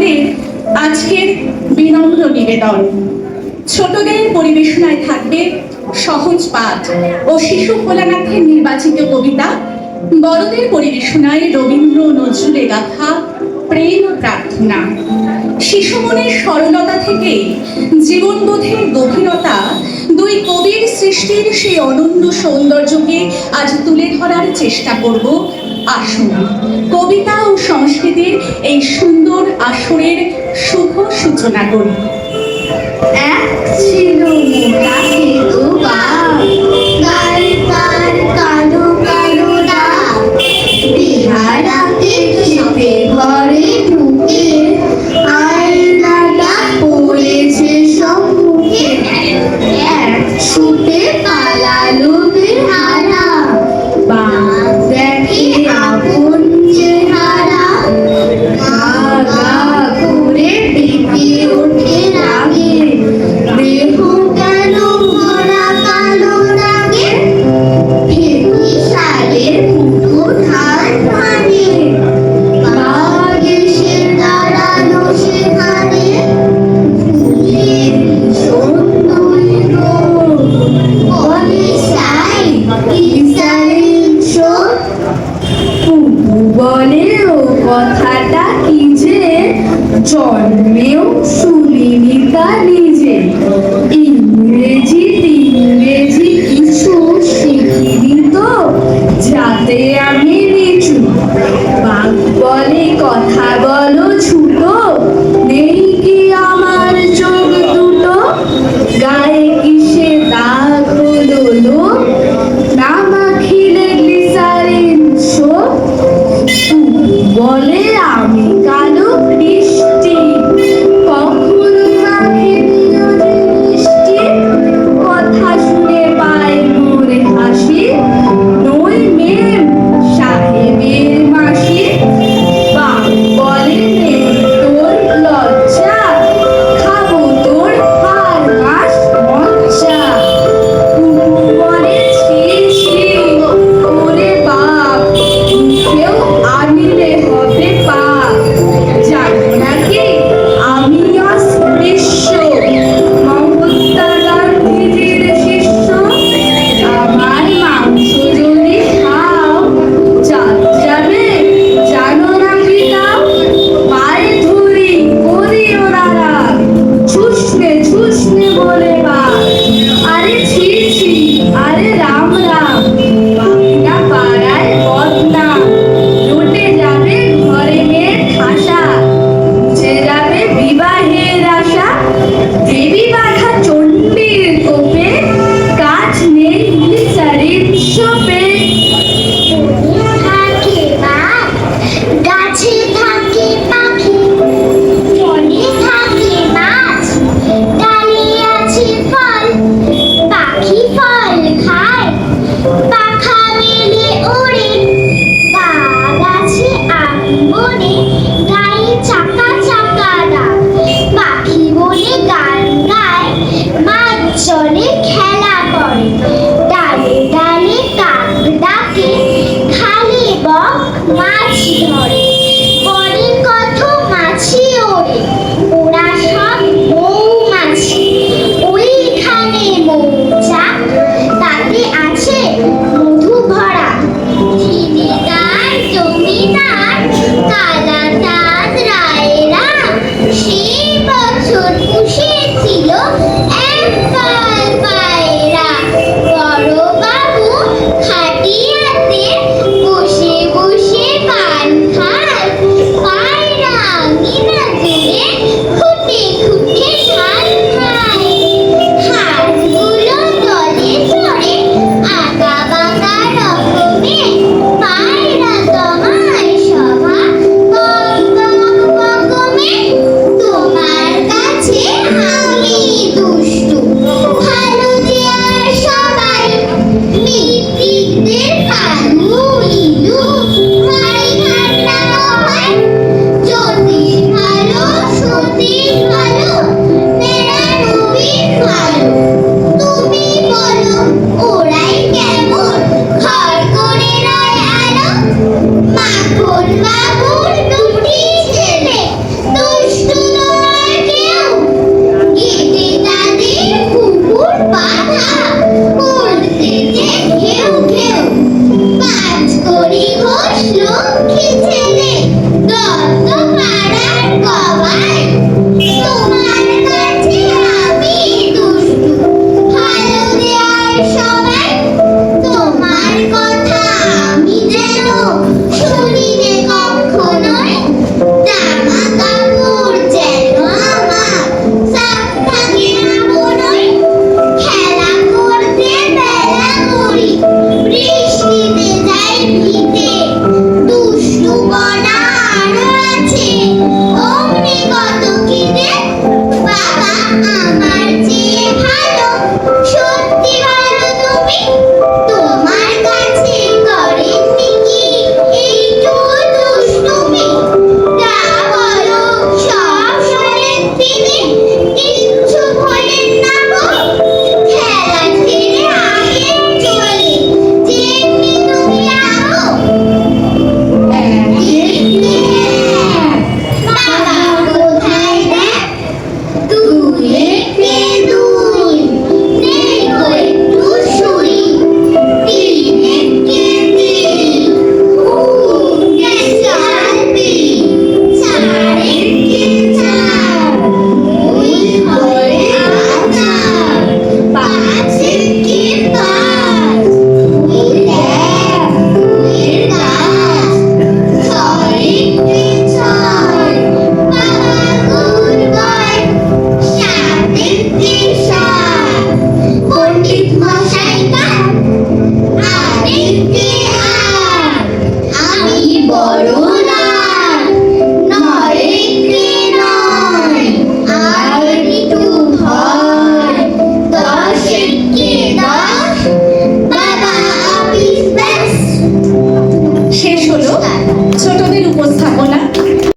সকলের আজকের বিনম্র নিবেদন। ছোটদের পরিবেশনায় থাকবে সহজ পাঠ ও শিশু ভোলানাথের নির্বাচিত কবিতা, বড়দের পরিবেশনায় রবীন্দ্র নজরুলের গাথা প্রেম ও প্রার্থনা। শিশু মনের সরলতা থেকে জীবনবোধের গভীরতা, দুই কবির সৃষ্টির সেই অনন্য সৌন্দর্যকে আজ তুলে ধরার চেষ্টা করব। আসুন কবিতা ও সংস্কৃতির এই সুন্দর আসরের শুভ সূচনা করি। এক ছিল মোটা খেতো গাছ, গায়ে তার কালো কালো দাগ। বিহারাতে চেপে ঘরে ঢুকে আয়নাটা পড়েছে সম্মুখে। এক ছুটে পালালো বেহারা, বাঘ দেখে আপন চেহারা। গা গা করে ডেকে ওঠে রাগে, দেহ কেন ভরা কালো দাগে। ফেটি শালের মুঠো ধার ভাঙে, বাঘ এসে দাঁড়ালো সেখানে। ফুলের সৌন্দর্য বলে চাই বলে ও কথাটা কি যে জন্মেও শুনিনি তা